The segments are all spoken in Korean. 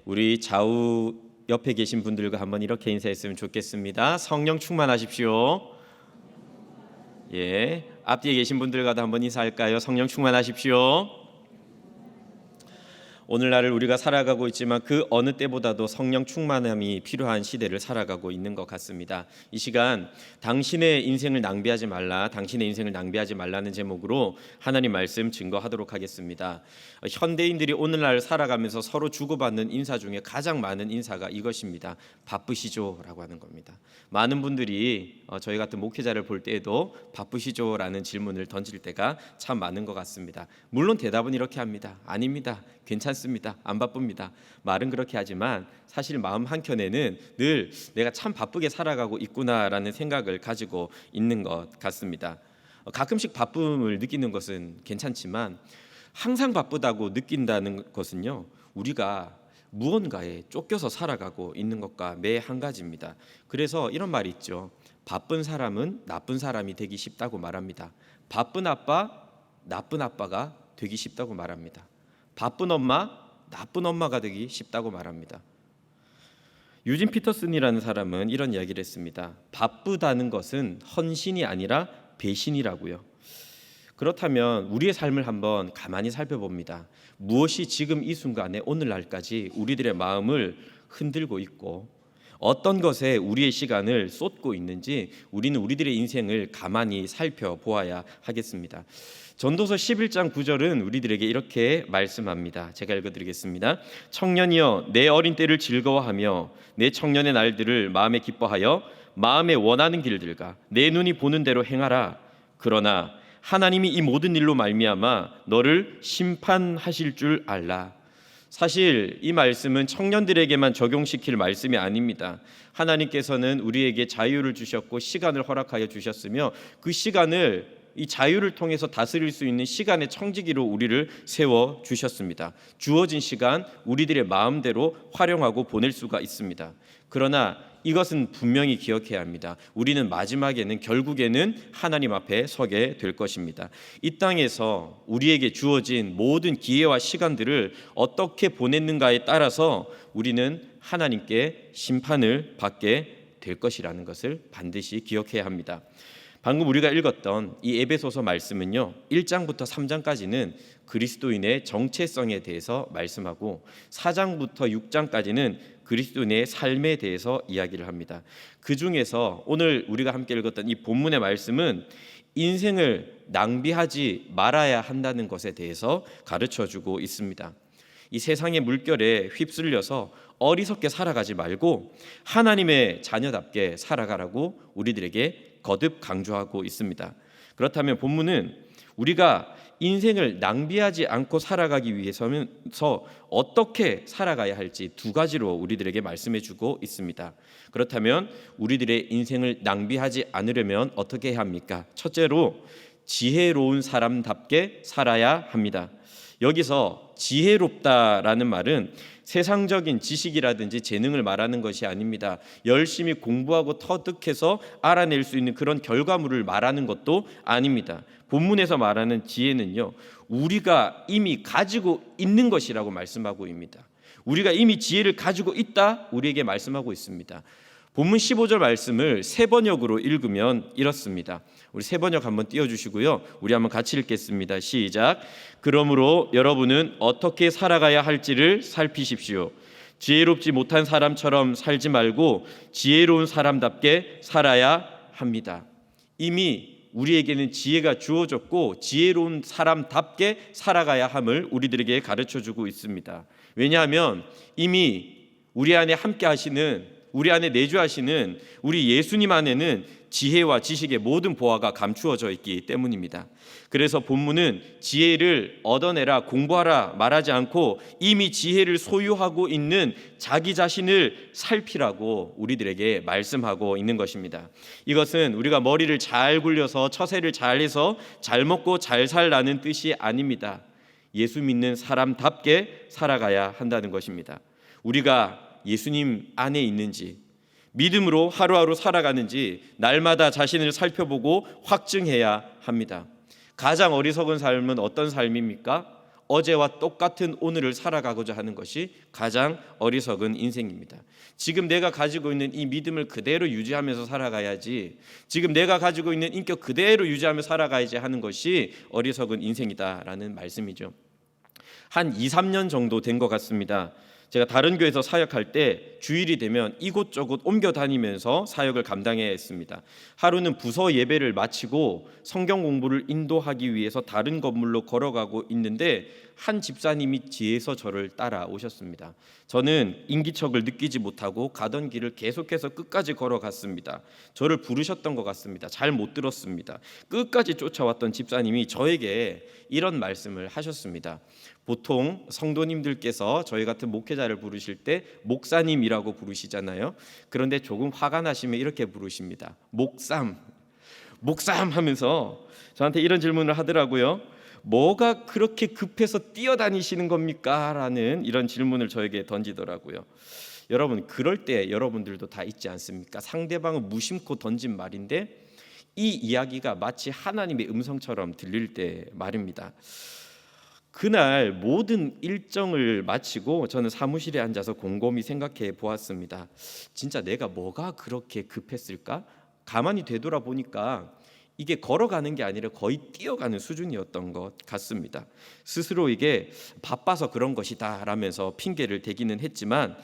우리 좌우 옆에 계신 분들과 한번 이렇게 인사했으면 좋겠습니다. 성령 충만하십시오. 예, 앞뒤에 계신 분들과도 한번 인사할까요? 성령 충만하십시오. 오늘날을 우리가 살아가고 있지만 그 어느 때보다도 성령 충만함이 필요한 시대를 살아가고 있는 것 같습니다. 이 시간 당신의 인생을 낭비하지 말라, 당신의 인생을 낭비하지 말라는 제목으로 하나님 말씀 증거하도록 하겠습니다. 현대인들이 오늘날 살아가면서 서로 주고받는 인사 중에 가장 많은 인사가 이것입니다. 바쁘시죠? 라고 하는 겁니다. 많은 분들이 저희 같은 목회자를 볼 때에도 바쁘시죠? 라는 질문을 던질 때가 참 많은 것 같습니다. 물론 대답은 이렇게 합니다. 아닙니다. 괜찮습니다. 안 바쁩니다. 말은 그렇게 하지만 사실 마음 한켠에는 늘 내가 참 바쁘게 살아가고 있구나라는 생각을 가지고 있는 것 같습니다. 가끔씩 바쁨을 느끼는 것은 괜찮지만 항상 바쁘다고 느낀다는 것은요, 우리가 무언가에 쫓겨서 살아가고 있는 것과 매 한 가지입니다. 그래서 이런 말이 있죠. 바쁜 사람은 나쁜 사람이 되기 쉽다고 말합니다. 바쁜 아빠, 나쁜 아빠가 되기 쉽다고 말합니다. 바쁜 엄마, 나쁜 엄마가 되기 쉽다고 말합니다. 유진 피터슨이라는 사람은 이런 이야기를 했습니다. 바쁘다는 것은 헌신이 아니라 배신이라고요. 그렇다면 우리의 삶을 한번 가만히 살펴봅니다. 무엇이 지금 이 순간에 오늘날까지 우리들의 마음을 흔들고 있고 어떤 것에 우리의 시간을 쏟고 있는지 우리는 우리들의 인생을 가만히 살펴보아야 하겠습니다. 전도서 11장 9절은 우리들에게 이렇게 말씀합니다. 제가 읽어드리겠습니다. 청년이여 내 어린 때를 즐거워하며 내 청년의 날들을 마음에 기뻐하여 마음에 원하는 길들과 내 눈이 보는 대로 행하라. 그러나 하나님이 이 모든 일로 말미암아 너를 심판하실 줄 알라. 사실 이 말씀은 청년들에게만 적용시킬 말씀이 아닙니다. 하나님께서는 우리에게 자유를 주셨고 시간을 허락하여 주셨으며 그 시간을 이 자유를 통해서 다스릴 수 있는 시간의 청지기로 우리를 세워 주셨습니다. 주어진 시간 우리들의 마음대로 활용하고 보낼 수가 있습니다. 그러나 이것은 분명히 기억해야 합니다. 우리는 마지막에는 결국에는 하나님 앞에 서게 될 것입니다. 이 땅에서 우리에게 주어진 모든 기회와 시간들을 어떻게 보냈는가에 따라서 우리는 하나님께 심판을 받게 될 것이라는 것을 반드시 기억해야 합니다. 방금 우리가 읽었던 이 에베소서 말씀은요, 1장부터 3장까지는 그리스도인의 정체성에 대해서 말씀하고 4장부터 6장까지는 그리스도인의 삶에 대해서 이야기를 합니다. 그 중에서 오늘 우리가 함께 읽었던 이 본문의 말씀은 인생을 낭비하지 말아야 한다는 것에 대해서 가르쳐주고 있습니다. 이 세상의 물결에 휩쓸려서 어리석게 살아가지 말고 하나님의 자녀답게 살아가라고 우리들에게 거듭 강조하고 있습니다. 그렇다면 본문은 우리가 인생을 낭비하지 않고 살아가기 위해서는 어떻게 살아가야 할지 두 가지로 우리들에게 말씀해 주고 있습니다. 그렇다면 우리들의 인생을 낭비하지 않으려면 어떻게 해야 합니까? 첫째로 지혜로운 사람답게 살아야 합니다. 여기서 지혜롭다라는 말은 세상적인 지식이라든지 재능을 말하는 것이 아닙니다. 열심히 공부하고 터득해서 알아낼 수 있는 그런 결과물을 말하는 것도 아닙니다. 본문에서 말하는 지혜는요, 우리가 이미 가지고 있는 것이라고 말씀하고 있습니다. 우리가 이미 지혜를 가지고 있다 우리에게 말씀하고 있습니다. 본문 15절 말씀을 세 번역으로 읽으면 이렇습니다. 우리 세 번역 한번 띄워주시고요, 우리 한번 같이 읽겠습니다. 시작. 그러므로 여러분은 어떻게 살아가야 할지를 살피십시오. 지혜롭지 못한 사람처럼 살지 말고 지혜로운 사람답게 살아야 합니다. 이미 우리에게는 지혜가 주어졌고 지혜로운 사람답게 살아가야 함을 우리들에게 가르쳐주고 있습니다. 왜냐하면 이미 우리 안에 함께 하시는, 우리 안에 내주하시는 우리 예수님 안에는 지혜와 지식의 모든 보화가 감추어져 있기 때문입니다. 그래서 본문은 지혜를 얻어내라, 공부하라 말하지 않고 이미 지혜를 소유하고 있는 자기 자신을 살피라고 우리들에게 말씀하고 있는 것입니다. 이것은 우리가 머리를 잘 굴려서 처세를 잘해서 잘 먹고 잘 살라는 뜻이 아닙니다. 예수 믿는 사람답게 살아가야 한다는 것입니다. 우리가 예수님 안에 있는지, 믿음으로 하루하루 살아가는지 날마다 자신을 살펴보고 확증해야 합니다. 가장 어리석은 삶은 어떤 삶입니까? 어제와 똑같은 오늘을 살아가고자 하는 것이 가장 어리석은 인생입니다. 지금 내가 가지고 있는 이 믿음을 그대로 유지하면서 살아가야지, 지금 내가 가지고 있는 인격 그대로 유지하며 살아가야지 하는 것이 어리석은 인생이다라는 말씀이죠. 한 2, 3년 정도 된 것 같습니다. 제가 다른 교회에서 사역할 때 주일이 되면 이곳저곳 옮겨 다니면서 사역을 감당해야 했습니다. 하루는 부서 예배를 마치고 성경 공부를 인도하기 위해서 다른 건물로 걸어가고 있는데 한 집사님이 뒤에서 저를 따라오셨습니다. 저는 인기척을 느끼지 못하고 가던 길을 계속해서 끝까지 걸어갔습니다. 저를 부르셨던 것 같습니다. 잘 못 들었습니다. 끝까지 쫓아왔던 집사님이 저에게 이런 말씀을 하셨습니다. 보통 성도님들께서 저희 같은 목회자를 부르실 때 목사님이라고 부르시잖아요. 그런데 조금 화가 나시면 이렇게 부르십니다. 목삼 하면서 저한테 이런 질문을 하더라고요. 뭐가 그렇게 급해서 뛰어다니시는 겁니까? 라는 이런 질문을 저에게 던지더라고요. 여러분, 그럴 때 여러분들도 다 있지 않습니까? 상대방을 무심코 던진 말인데 이 이야기가 마치 하나님의 음성처럼 들릴 때 말입니다. 그날 모든 일정을 마치고 저는 사무실에 앉아서 곰곰이 생각해 보았습니다. 진짜 내가 뭐가 그렇게 급했을까? 가만히 되돌아보니까 이게 걸어가는 게 아니라 거의 뛰어가는 수준이었던 것 같습니다. 스스로에게 바빠서 그런 것이다 라면서 핑계를 대기는 했지만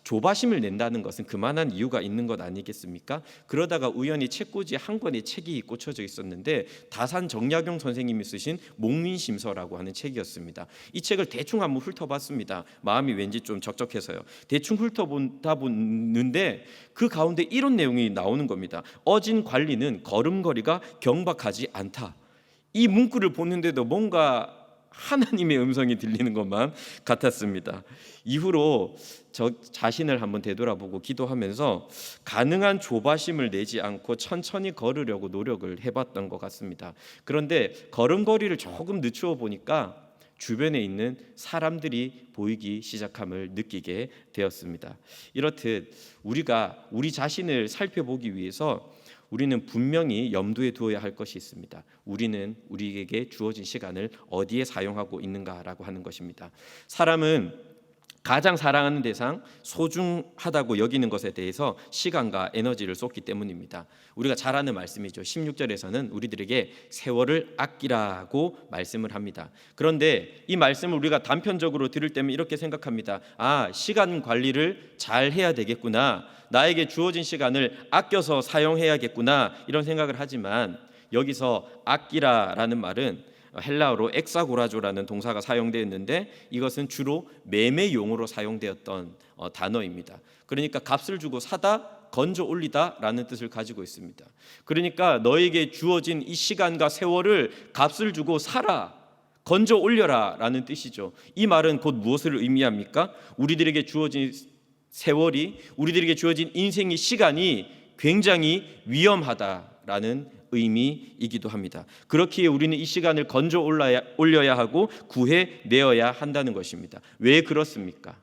조바심을 낸다는 것은 그만한 이유가 있는 것 아니겠습니까? 그러다가 우연히 책꽂이에 한 권의 책이 꽂혀져 있었는데 다산 정약용 선생님이 쓰신 목민심서라고 하는 책이었습니다. 이 책을 대충 한번 훑어봤습니다. 마음이 왠지 좀 적적해서요. 대충 훑어보다 보는데 그 가운데 이런 내용이 나오는 겁니다. 어진 관리는 걸음걸이가 경박하지 않다. 이 문구를 보는데도 뭔가 하나님의 음성이 들리는 것만 같았습니다. 이후로 저 자신을 한번 되돌아보고 기도하면서 가능한 조바심을 내지 않고 천천히 걸으려고 노력을 해봤던 것 같습니다. 그런데 걸음걸이를 조금 늦추어 보니까 주변에 있는 사람들이 보이기 시작함을 느끼게 되었습니다. 이렇듯 우리가 우리 자신을 살펴보기 위해서 우리는 분명히 염두에 두어야 할 것이 있습니다. 우리는 우리에게 주어진 시간을 어디에 사용하고 있는가라고 하는 것입니다. 사람은 가장 사랑하는 대상, 소중하다고 여기는 것에 대해서 시간과 에너지를 쏟기 때문입니다. 우리가 잘 아는 말씀이죠. 16절에서는 우리들에게 세월을 아끼라고 말씀을 합니다. 그런데 이 말씀을 우리가 단편적으로 들을 때면 이렇게 생각합니다. 시간 관리를 잘 해야 되겠구나. 나에게 주어진 시간을 아껴서 사용해야겠구나. 이런 생각을 하지만 여기서 아끼라라는 말은 헬라어로 엑사고라조라는 동사가 사용되었는데 이것은 주로 매매용으로 사용되었던 단어입니다. 그러니까 값을 주고 사다, 건져 올리다라는 뜻을 가지고 있습니다. 그러니까 너에게 주어진 이 시간과 세월을 값을 주고 사라, 건져 올려라라는 뜻이죠. 이 말은 곧 무엇을 의미합니까? 우리들에게 주어진 세월이, 우리들에게 주어진 인생의 시간이 굉장히 위험하다라는 의미이기도 합니다. 그렇기에 우리는 이 시간을 건져 올려야 하고 구해내어야 한다는 것입니다. 왜 그렇습니까?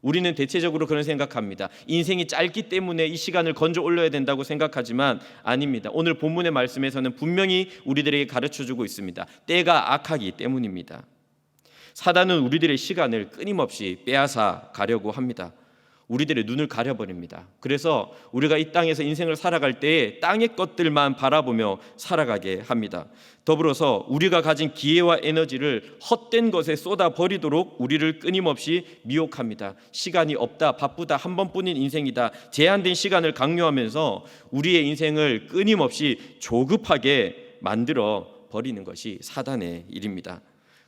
우리는 대체적으로 그런 생각합니다. 인생이 짧기 때문에 이 시간을 건져 올려야 된다고 생각하지만 아닙니다. 오늘 본문의 말씀에서는 분명히 우리들에게 가르쳐주고 있습니다. 때가 악하기 때문입니다. 사단은 우리들의 시간을 끊임없이 빼앗아 가려고 합니다. 우리들의 눈을 가려버립니다. 그래서 우리가 이 땅에서 인생을 살아갈 때에 땅의 것들만 바라보며 살아가게 합니다. 더불어서 우리가 가진 기회와 에너지를 헛된 것에 쏟아버리도록 우리를 끊임없이 미혹합니다. 시간이 없다, 바쁘다, 한 번뿐인 인생이다, 제한된 시간을 강요하면서 우리의 인생을 끊임없이 조급하게 만들어 버리는 것이 사단의 일입니다.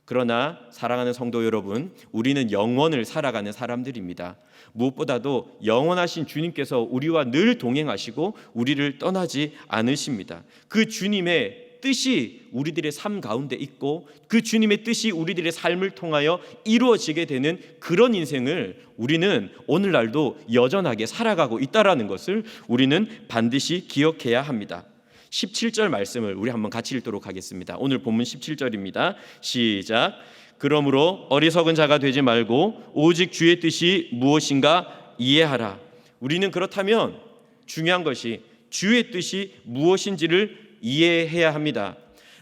그러나 사랑하는 성도 여러분, 우리는 영원을 살아가는 사람들입니다. 무엇보다도 영원하신 주님께서 우리와 늘 동행하시고 우리를 떠나지 않으십니다. 그 주님의 뜻이 우리들의 삶 가운데 있고 그 주님의 뜻이 우리들의 삶을 통하여 이루어지게 되는 그런 인생을 우리는 오늘날도 여전하게 살아가고 있다는 것을 우리는 반드시 기억해야 합니다. 17절 말씀을 우리 한번 같이 읽도록 하겠습니다. 오늘 본문 17절입니다. 시작. 그러므로 어리석은 자가 되지 말고 오직 주의 뜻이 무엇인가 이해하라. 우리는 그렇다면 중요한 것이 주의 뜻이 무엇인지를 이해해야 합니다.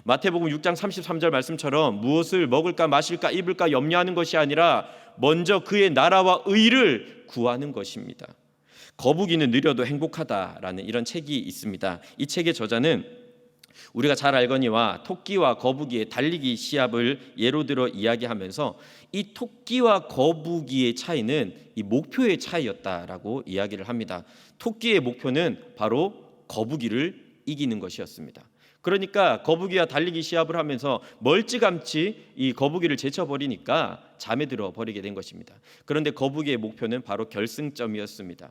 마태복음 6장 33절 말씀처럼 무엇을 먹을까 마실까 입을까 염려하는 것이 아니라 먼저 그의 나라와 의를 구하는 것입니다. 거북이는 느려도 행복하다라는 이런 책이 있습니다. 이 책의 저자는 우리가 잘 알거니와 토끼와 거북이의 달리기 시합을 예로 들어 이야기하면서 이 토끼와 거북이의 차이는 이 목표의 차이였다라고 이야기를 합니다. 토끼의 목표는 바로 거북이를 이기는 것이었습니다. 그러니까 거북이와 달리기 시합을 하면서 멀찌감치 이 거북이를 제쳐버리니까 잠에 들어 버리게 된 것입니다. 그런데 거북이의 목표는 바로 결승점이었습니다.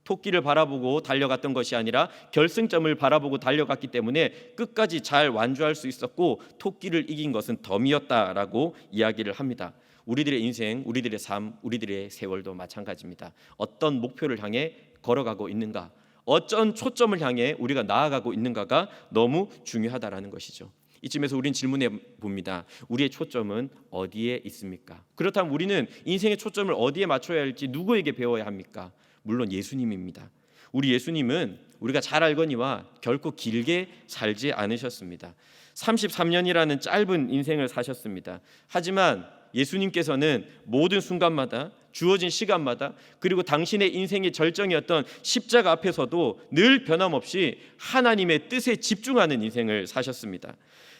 토끼를 바라보고 달려갔던 것이 아니라 결승점을 바라보고 달려갔기 때문에 끝까지 잘 완주할 수 있었고 토끼를 이긴 것은 덤이었다라고 이야기를 합니다. 우리들의 인생, 우리들의 삶, 우리들의 세월도 마찬가지입니다. 어떤 목표를 향해 걸어가고 있는가, 어떤 초점을 향해 우리가 나아가고 있는가가 너무 중요하다라는 것이죠. 이쯤에서 우리는 질문해 봅니다. 우리의 초점은 어디에 있습니까? 그렇다면 우리는 인생의 초점을 어디에 맞춰야 할지 누구에게 배워야 합니까? 물론 예수님입니다. 우리 예수님은 우리가 잘 알거니와 결코 길게 살지 않으셨습니다. 33년이라는 짧은 인생을 사셨습니다. 하지만 예수님께서는 모든 순간마다 주어진 시간마다 그리고 당신의 인생의 절정이었던 십자가 앞에서도 늘 변함없이 하나님의 뜻에 집중하는 인생을 사셨습니다.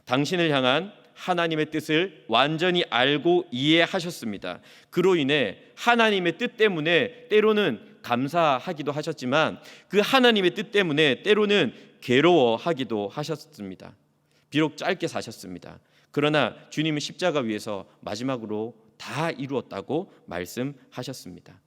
당신을 향한 하나님의 뜻을 완전히 알고 이해하셨습니다. 그로 인해 하나님의 뜻 때문에 때로는 감사하기도 하셨지만 그 하나님의 뜻 때문에 때로는 괴로워하기도 하셨습니다. 비록 짧게 사셨습니다. 그러나 주님은 십자가 위에서 마지막으로 다 이루었다고 말씀하셨습니다.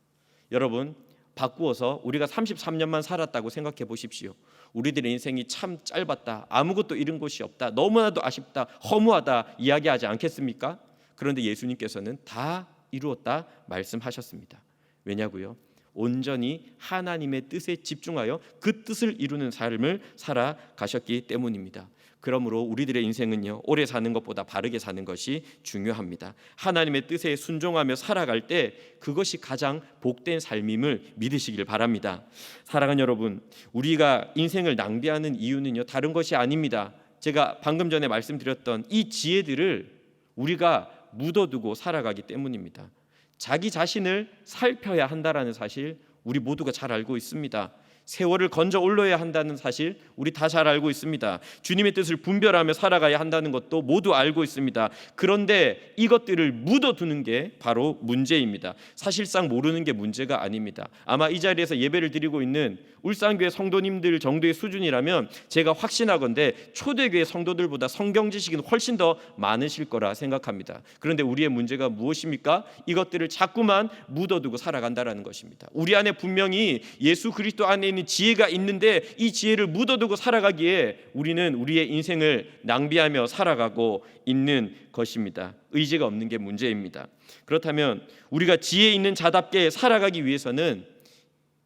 여러분, 바꾸어서 우리가 33년만 살았다고 생각해 보십시오. 우리들의 인생이 참 짧았다, 아무것도 잃은 것이 없다, 너무나도 아쉽다, 허무하다 이야기하지 않겠습니까? 그런데 예수님께서는 다 이루었다 말씀하셨습니다. 왜냐고요? 온전히 하나님의 뜻에 집중하여 그 뜻을 이루는 삶을 살아가셨기 때문입니다. 그러므로 우리들의 인생은요, 오래 사는 것보다 바르게 사는 것이 중요합니다. 하나님의 뜻에 순종하며 살아갈 때 그것이 가장 복된 삶임을 믿으시길 바랍니다. 사랑하는 여러분, 우리가 인생을 낭비하는 이유는요, 다른 것이 아닙니다. 제가 방금 전에 말씀드렸던 이 지혜들을 우리가 묻어두고 살아가기 때문입니다. 자기 자신을 살펴야 한다라는 사실 우리 모두가 잘 알고 있습니다. 세월을 건져 올려야 한다는 사실 우리 다 잘 알고 있습니다. 주님의 뜻을 분별하며 살아가야 한다는 것도 모두 알고 있습니다. 그런데 이것들을 묻어두는 게 바로 문제입니다. 사실상 모르는 게 문제가 아닙니다. 아마 이 자리에서 예배를 드리고 있는 울산교회 성도님들 정도의 수준이라면 제가 확신하건대 초대교회 성도들보다 성경 지식은 훨씬 더 많으실 거라 생각합니다. 그런데 우리의 문제가 무엇입니까? 이것들을 자꾸만 묻어두고 살아간다라는 것입니다. 우리 안에 분명히 예수 그리스도 안에 있는 지혜가 있는데 이 지혜를 묻어두고 살아가기에 우리는 우리의 인생을 낭비하며 살아가고 있는 것입니다. 의지가 없는 게 문제입니다. 그렇다면 우리가 지혜 있는 자답게 살아가기 위해서는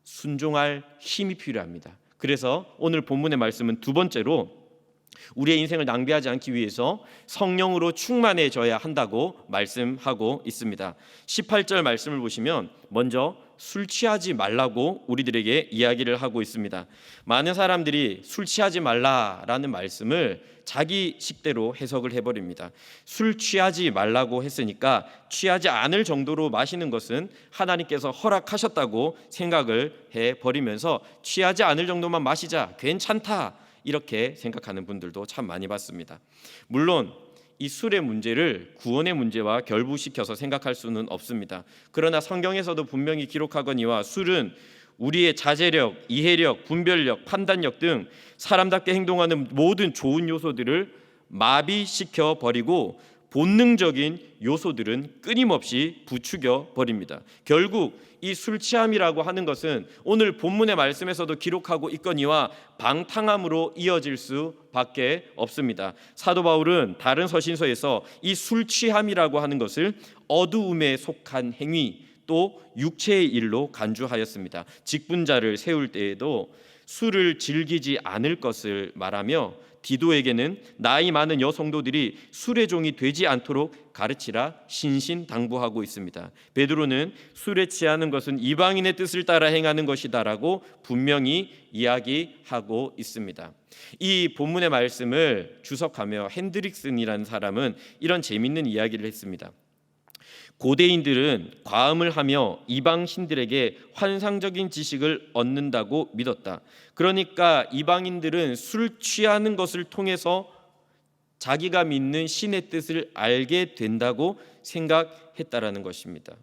순종할 힘이 필요합니다. 그래서 오늘 본문의 말씀은 두 번째로 우리의 인생을 낭비하지 않기 위해서 성령으로 충만해져야 한다고 말씀하고 있습니다. 18절 말씀을 보시면 먼저 술 취하지 말라고 우리들에게 이야기를 하고 있습니다. 많은 사람들이 술 취하지 말라라는 말씀을 자기 식대로 해석을 해버립니다. 술 취하지 말라고 했으니까 취하지 않을 정도로 마시는 것은 하나님께서 허락하셨다고 생각을 해버리면서 취하지 않을 정도만 마시자, 괜찮다, 이렇게 생각하는 분들도 참 많이 봤습니다. 물론 이 술의 문제를 구원의 문제와 결부시켜서 생각할 수는 없습니다. 그러나 성경에서도 분명히 기록하거니와 술은 우리의 자제력, 이해력, 분별력, 판단력 등 사람답게 행동하는 모든 좋은 요소들을 마비시켜 버리고 본능적인 요소들은 끊임없이 부추겨 버립니다. 결국 이 술 취함이라고 하는 것은 오늘 본문의 말씀에서도 기록하고 있거니와 방탕함으로 이어질 수밖에 없습니다. 사도 바울은 다른 서신서에서 이 술 취함이라고 하는 것을 어두움에 속한 행위, 또 육체의 일로 간주하였습니다. 직분자를 세울 때에도 술을 즐기지 않을 것을 말하며 디도에게는 나이 많은 여성도들이 술의 종이 되지 않도록 가르치라 신신당부하고 있습니다. 베드로는 술에 취하는 것은 이방인의 뜻을 따라 행하는 것이다라고 분명히 이야기하고 있습니다. 이 본문의 말씀을 주석하며 핸드릭슨이라는 사람은 이런 재미있는 이야기를 했습니다. 고대인들은 과음을 하며 이방 신들에게 환상적인 지식을 얻는다고 믿었다. 그러니까 이방인들은 술 취하는 것을 통해서 자기가 믿는 신의 뜻을 알게 된다고 생각했다라는 것입니다.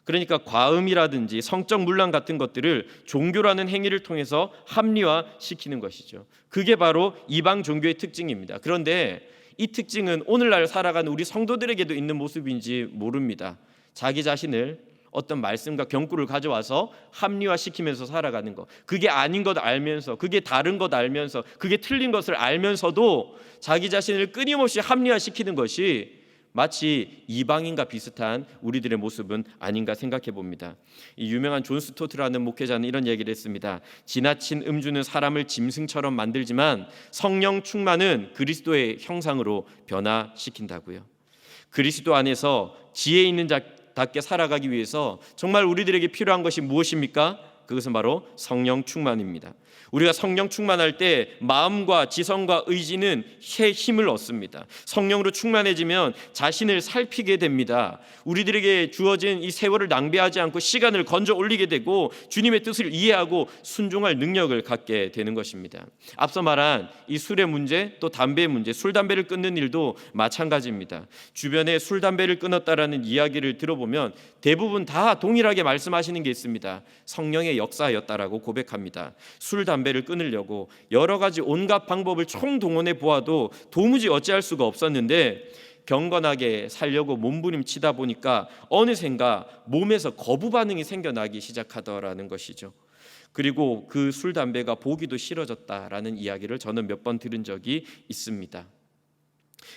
그러니까 과음이라든지 성적 문란 같은 것들을 종교라는 행위를 통해서 합리화시키는 것이죠. 그게 바로 이방 종교의 특징입니다. 그런데 이 특징은 오늘날 살아가는 우리 성도들에게도 있는 모습인지 모릅니다. 자기 자신을 어떤 말씀과 경구를 가져와서 합리화시키면서 살아가는 것, 그게 아닌 것 알면서, 그게 다른 것 알면서, 그게 틀린 것을 알면서도 자기 자신을 끊임없이 합리화시키는 것이 마치 이방인과 비슷한 우리들의 모습은 아닌가 생각해 봅니다. 이 유명한 존 스토트라는 목회자는 이런 얘기를 했습니다. 지나친 음주는 사람을 짐승처럼 만들지만 성령 충만은 그리스도의 형상으로 변화시킨다고요. 그리스도 안에서 지혜 있는 자답게 살아가기 위해서 정말 우리들에게 필요한 것이 무엇입니까? 그것은 바로 성령 충만입니다. 우리가 성령 충만할 때 마음과 지성과 의지는 힘을 얻습니다. 성령으로 충만해지면 자신을 살피게 됩니다. 우리들에게 주어진 이 세월을 낭비하지 않고 시간을 건져 올리게 되고 주님의 뜻을 이해하고 순종할 능력을 갖게 되는 것입니다. 앞서 말한 이 술의 문제, 또 담배의 문제, 술 담배를 끊는 일도 마찬가지입니다. 주변에 술 담배를 끊었다라는 이야기를 들어보면 대부분 다 동일하게 말씀하시는 게 있습니다. 성령의 역사였다라고 고백합니다. 술 담배를 끊으려고 여러 가지 온갖 방법을 총동원해 보아도 도무지 어찌할 수가 없었는데 경건하게 살려고 몸부림치다 보니까 어느샌가 몸에서 거부 반응이 생겨나기 시작하더라는 것이죠. 그리고 그 술 담배가 보기도 싫어졌다라는 이야기를 저는 몇 번 들은 적이 있습니다.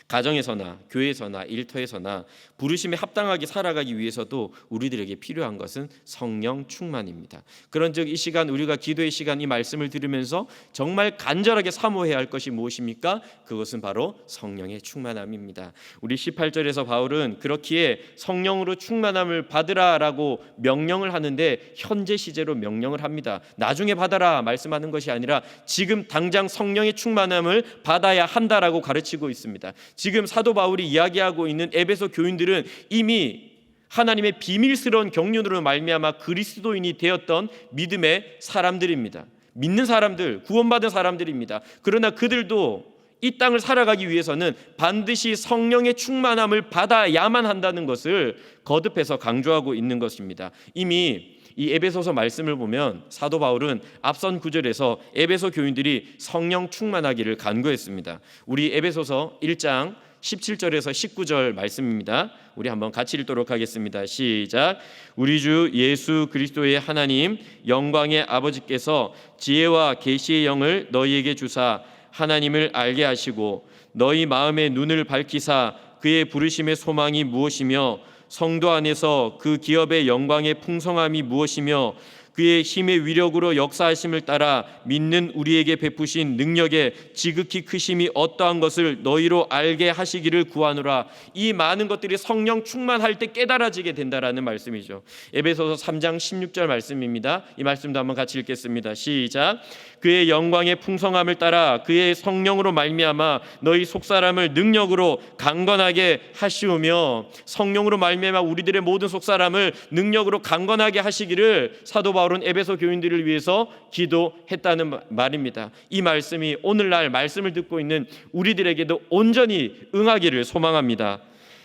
가정에서나 교회에서나 일터에서나 부르심에 합당하게 살아가기 위해서도 우리들에게 필요한 것은 성령 충만입니다. 그런즉 이 시간 우리가 기도의 시간 이 말씀을 들으면서 정말 간절하게 사모해야 할 것이 무엇입니까? 그것은 바로 성령의 충만함입니다. 우리 18절에서 바울은 그렇기에 성령으로 충만함을 받으라라고 명령을 하는데 현재 시제로 명령을 합니다. 나중에 받아라 말씀하는 것이 아니라 지금 당장 성령의 충만함을 받아야 한다라고 가르치고 있습니다. 지금 사도 바울이 이야기하고 있는 에베소 교인들은 이미 하나님의 비밀스러운 경륜으로 말미암아 그리스도인이 되었던 믿음의 사람들입니다. 믿는 사람들, 구원받은 사람들입니다. 그러나 그들도 이 땅을 살아가기 위해서는 반드시 성령의 충만함을 받아야만 한다는 것을 거듭해서 강조하고 있는 것입니다. 이미 이 에베소서 말씀을 보면 사도 바울은 앞선 구절에서 에베소 교인들이 성령 충만하기를 간구했습니다. 우리 에베소서 1장 17절에서 19절 말씀입니다. 우리 한번 같이 읽도록 하겠습니다. 시작. 우리 주 예수 그리스도의 하나님 영광의 아버지께서 지혜와 계시의 영을 너희에게 주사 하나님을 알게 하시고 너희 마음의 눈을 밝히사 그의 부르심의 소망이 무엇이며 성도 안에서 그 기업의 영광의 풍성함이 무엇이며 그의 힘의 위력으로 역사하심을 따라 믿는 우리에게 베푸신 능력의 지극히 크심이 어떠한 것을 너희로 알게 하시기를 구하노라. 이 많은 것들이 성령 충만할 때 깨달아지게 된다라는 말씀이죠. 에베소서 3장 16절 말씀입니다. 이 말씀도 한번 같이 읽겠습니다. 시작. 그의 영광의 풍성함을 따라 그의 성령으로 말미암아 너희 속사람을 능력으로 강건하게 하시우며, 성령으로 말미암아 우리들의 모든 속사람을 능력으로 강건하게 하시기를 사도 바울은 에베소 교인들을 위해서 기도했다는 말입니다. 이 말씀이 오늘날 말씀을 듣고 있는 우리들에게도 온전히 응하기를 소망합니다.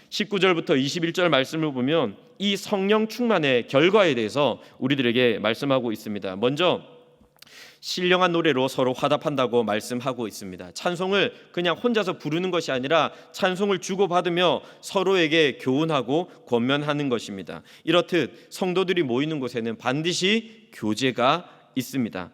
19절부터 21절 말씀을 보면 이 성령 충만의 결과에 대해서 우리들에게 말씀하고 있습니다. 먼저 신령한 노래로 서로 화답한다고 말씀하고 있습니다. 찬송을 그냥 혼자서 부르는 것이 아니라 찬송을 주고받으며 서로에게 교훈하고 권면하는 것입니다. 이렇듯 성도들이 모이는 곳에는 반드시 교제가 있습니다.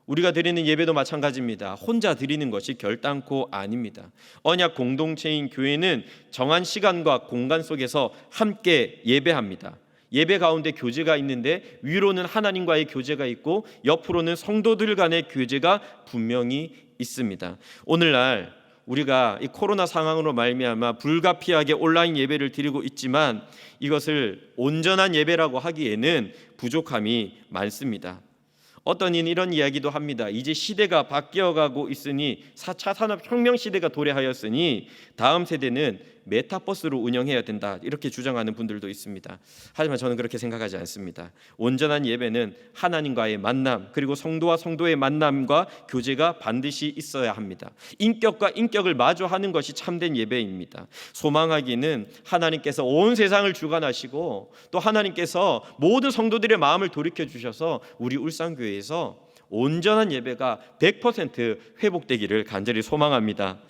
우리가 드리는 예배도 마찬가지입니다. 혼자 드리는 것이 결단코 아닙니다. 언약 공동체인 교회는 정한 시간과 공간 속에서 함께 예배합니다. 예배 가운데 교제가 있는데 위로는 하나님과의 교제가 있고 옆으로는 성도들 간의 교제가 분명히 있습니다. 오늘날 우리가 이 코로나 상황으로 말미암아 불가피하게 온라인 예배를 드리고 있지만 이것을 온전한 예배라고 하기에는 부족함이 많습니다. 어떤 이는 이런 이야기도 합니다. 이제 시대가 바뀌어가고 있으니 4차 산업혁명 시대가 도래하였으니 다음 세대는 메타버스로 운영해야 된다, 이렇게 주장하는 분들도 있습니다. 하지만 저는 그렇게 생각하지 않습니다. 온전한 예배는 하나님과의 만남, 그리고 성도와 성도의 만남과 교제가 반드시 있어야 합니다. 인격과 인격을 마주하는 것이 참된 예배입니다. 소망하기는 하나님께서 온 세상을 주관하시고 또 하나님께서 모든 성도들의 마음을 돌이켜 주셔서 우리 울산교회에서 온전한 예배가 100% 회복되기를 간절히 소망합니다.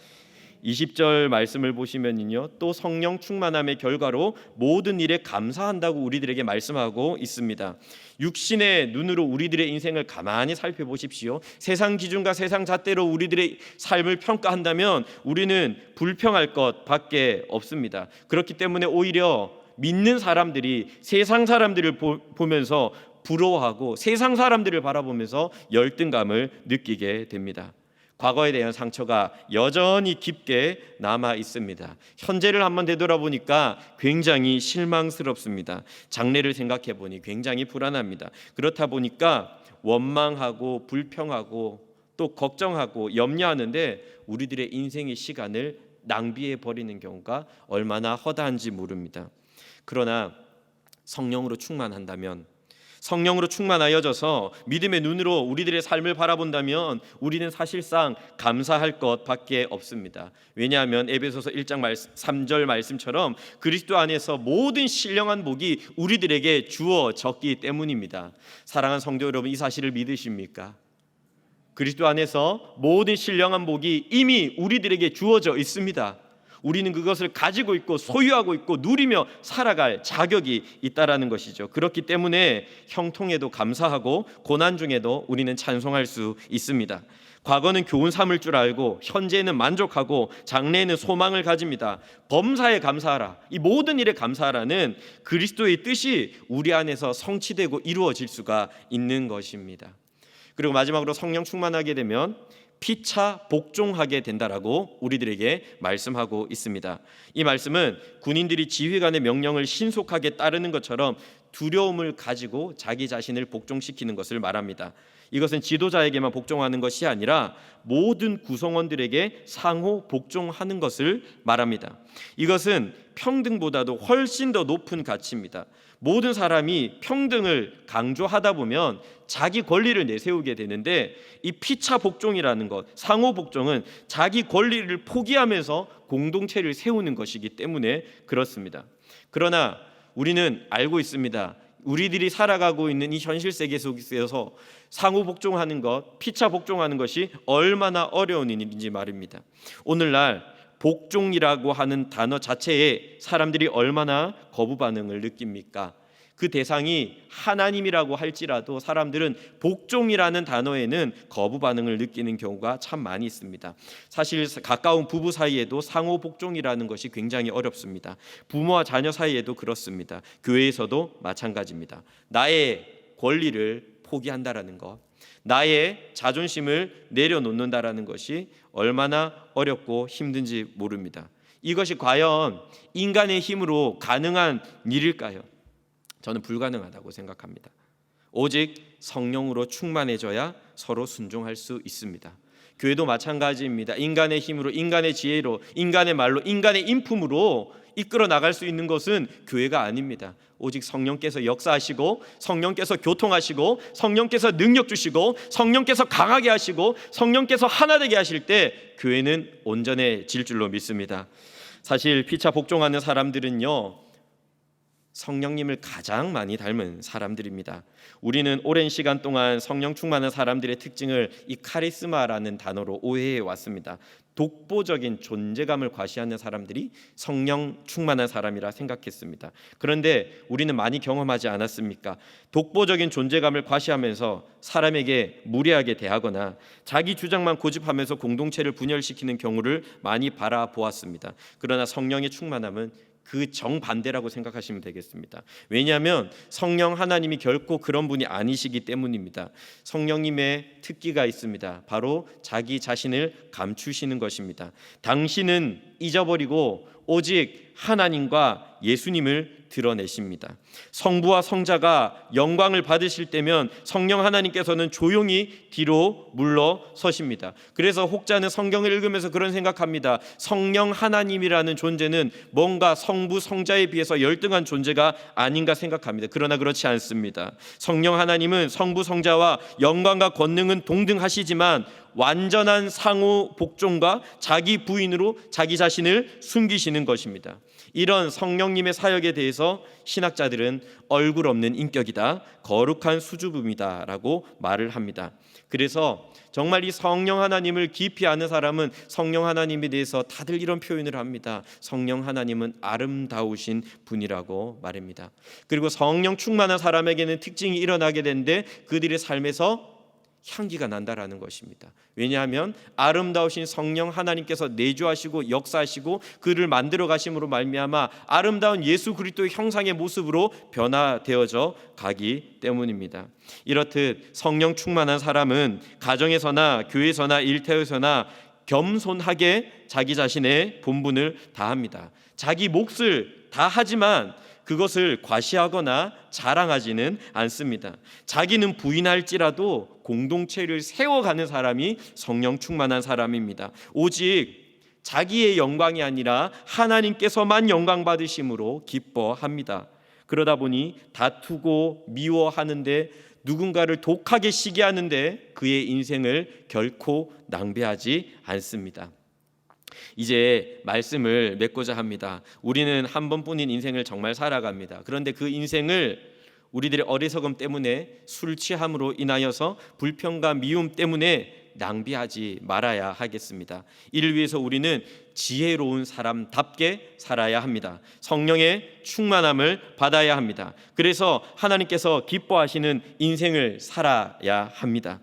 20절 말씀을 보시면요, 또 성령 충만함의 결과로 모든 일에 감사한다고 우리들에게 말씀하고 있습니다. 육신의 눈으로 우리들의 인생을 가만히 살펴보십시오. 세상 기준과 세상 잣대로 우리들의 삶을 평가한다면 우리는 불평할 것밖에 없습니다. 그렇기 때문에 오히려 믿는 사람들이 세상 사람들을 보면서 부러워하고 세상 사람들을 바라보면서 열등감을 느끼게 됩니다. 과거에 대한 상처가 여전히 깊게 남아 있습니다. 현재를 한번 되돌아보니까 굉장히 실망스럽습니다. 장래를 생각해 보니 굉장히 불안합니다. 그렇다 보니까 원망하고 불평하고 또 걱정하고 염려하는데 우리들의 인생의 시간을 낭비해 버리는 경우가 얼마나 허다한지 모릅니다. 그러나 성령으로 충만한다면, 성령으로 충만하여져서 믿음의 눈으로 우리들의 삶을 바라본다면 우리는 사실상 감사할 것밖에 없습니다. 왜냐하면 에베소서 1장 3절 말씀처럼 그리스도 안에서 모든 신령한 복이 우리들에게 주어졌기 때문입니다. 사랑하는 성도 여러분, 이 사실을 믿으십니까? 그리스도 안에서 모든 신령한 복이 이미 우리들에게 주어져 있습니다. 우리는 그것을 가지고 있고 소유하고 있고 누리며 살아갈 자격이 있다라는 것이죠. 그렇기 때문에 형통에도 감사하고 고난 중에도 우리는 찬송할 수 있습니다. 과거는 교훈 삼을 줄 알고 현재는 만족하고 장래에는 소망을 가집니다. 범사에 감사하라, 이 모든 일에 감사하라는 그리스도의 뜻이 우리 안에서 성취되고 이루어질 수가 있는 것입니다. 그리고 마지막으로 성령 충만하게 되면 피차 복종하게 된다라고 우리들에게 말씀하고 있습니다. 이 말씀은 군인들이 지휘관의 명령을 신속하게 따르는 것처럼 두려움을 가지고 자기 자신을 복종시키는 것을 말합니다. 이것은 지도자에게만 복종하는 것이 아니라 모든 구성원들에게 상호 복종하는 것을 말합니다. 이것은 평등보다도 훨씬 더 높은 가치입니다. 모든 사람이 평등을 강조하다 보면 자기 권리를 내세우게 되는데 이 피차 복종이라는 것, 상호 복종은 자기 권리를 포기하면서 공동체를 세우는 것이기 때문에 그렇습니다. 그러나 우리는 알고 있습니다. 우리들이 살아가고 있는 이 현실 세계 속에서 상호 복종하는 것, 피차 복종하는 것이 얼마나 어려운 일인지 말입니다. 오늘날 복종이라고 하는 단어 자체에 사람들이 얼마나 거부 반응을 느낍니까? 그 대상이 하나님이라고 할지라도 사람들은 복종이라는 단어에는 거부 반응을 느끼는 경우가 참 많이 있습니다. 사실 가까운 부부 사이에도 상호 복종이라는 것이 굉장히 어렵습니다. 부모와 자녀 사이에도 그렇습니다. 교회에서도 마찬가지입니다. 나의 권리를 포기한다라는 것, 나의 자존심을 내려놓는다라는 것이 얼마나 어렵고 힘든지 모릅니다. 이것이 과연 인간의 힘으로 가능한 일일까요? 저는 불가능하다고 생각합니다. 오직 성령으로 충만해져야 서로 순종할 수 있습니다. 교회도 마찬가지입니다. 인간의 힘으로, 인간의 지혜로, 인간의 말로, 인간의 인품으로 이끌어 나갈 수 있는 것은 교회가 아닙니다. 오직 성령께서 역사하시고, 성령께서 교통하시고, 성령께서 능력 주시고, 성령께서 강하게 하시고, 성령께서 하나 되게 하실 때 교회는 온전해질 줄로 믿습니다. 사실 피차 복종하는 사람들은요, 성령님을 가장 많이 닮은 사람들입니다. 우리는 오랜 시간 동안 성령 충만한 사람들의 특징을 이 카리스마라는 단어로 오해해 왔습니다. 독보적인 존재감을 과시하는 사람들이 성령 충만한 사람이라 생각했습니다. 그런데 우리는 많이 경험하지 않았습니까? 독보적인 존재감을 과시하면서 사람에게 무례하게 대하거나 자기 주장만 고집하면서 공동체를 분열시키는 경우를 많이 바라보았습니다. 그러나 성령의 충만함은 그 정반대라고 생각하시면 되겠습니다. 왜냐하면 성령 하나님이 결코 그런 분이 아니시기 때문입니다. 성령님의 특기가 있습니다. 바로 자기 자신을 감추시는 것입니다. 당신은 잊어버리고 오직 하나님과 예수님을 드러내십니다. 성부와 성자가 영광을 받으실 때면 성령 하나님께서는 조용히 뒤로 물러서십니다. 그래서 혹자는 성경을 읽으면서 그런 생각합니다. 성령 하나님이라는 존재는 뭔가 성부 성자에 비해서 열등한 존재가 아닌가 생각합니다. 그러나 그렇지 않습니다. 성령 하나님은 성부 성자와 영광과 권능은 동등하시지만 완전한 상호 복종과 자기 부인으로 자기 자신을 숨기시는 것입니다. 이런 성령님의 사역에 대해서 신학자들은 얼굴 없는 인격이다, 거룩한 수줍음이다 라고 말을 합니다. 그래서 정말 이 성령 하나님을 깊이 아는 사람은 성령 하나님에 대해서 다들 이런 표현을 합니다. 성령 하나님은 아름다우신 분이라고 말합니다. 그리고 성령 충만한 사람에게는 특징이 일어나게 되는데 그들의 삶에서 향기가 난다라는 것입니다. 왜냐하면 아름다우신 성령 하나님께서 내주하시고 역사하시고 그를 만들어 가심으로 말미암아 아름다운 예수 그리스도의 형상의 모습으로 변화되어져 가기 때문입니다. 이렇듯 성령 충만한 사람은 가정에서나 교회에서나 일터에서나 겸손하게 자기 자신의 본분을 다합니다. 자기 몫을 다하지만 그것을 과시하거나 자랑하지는 않습니다. 자기는 부인할지라도 공동체를 세워가는 사람이 성령 충만한 사람입니다. 오직 자기의 영광이 아니라 하나님께서만 영광 받으심으로 기뻐합니다. 그러다 보니 다투고 미워하는데 누군가를 독하게 시기하는데 그의 인생을 결코 낭비하지 않습니다. 이제 말씀을 맺고자 합니다. 우리는 한 번뿐인 인생을 정말 살아갑니다. 그런데 그 인생을 우리들의 어리석음 때문에 술 취함으로 인하여서 불평과 미움 때문에 낭비하지 말아야 하겠습니다. 이를 위해서 우리는 지혜로운 사람답게 살아야 합니다. 성령의 충만함을 받아야 합니다. 그래서 하나님께서 기뻐하시는 인생을 살아야 합니다.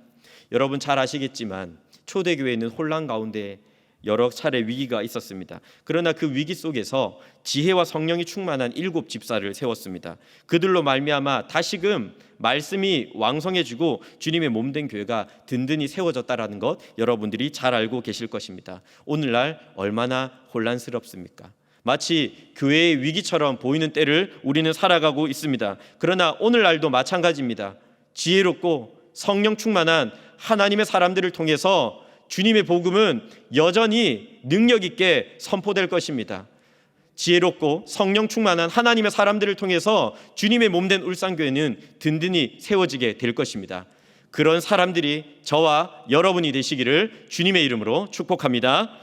여러분 잘 아시겠지만 초대교회는 혼란 가운데 여러 차례 위기가 있었습니다. 그러나 그 위기 속에서 지혜와 성령이 충만한 7 집사를 세웠습니다. 그들로 말미암아 다시금 말씀이 왕성해지고 주님의 몸된 교회가 든든히 세워졌다라는 것 여러분들이 잘 알고 계실 것입니다. 오늘날 얼마나 혼란스럽습니까? 마치 교회의 위기처럼 보이는 때를 우리는 살아가고 있습니다. 그러나 오늘날도 마찬가지입니다. 지혜롭고 성령 충만한 하나님의 사람들을 통해서 주님의 복음은 여전히 능력 있게 선포될 것입니다. 지혜롭고 성령 충만한 하나님의 사람들을 통해서 주님의 몸된 울산교회는 든든히 세워지게 될 것입니다. 그런 사람들이 저와 여러분이 되시기를 주님의 이름으로 축복합니다.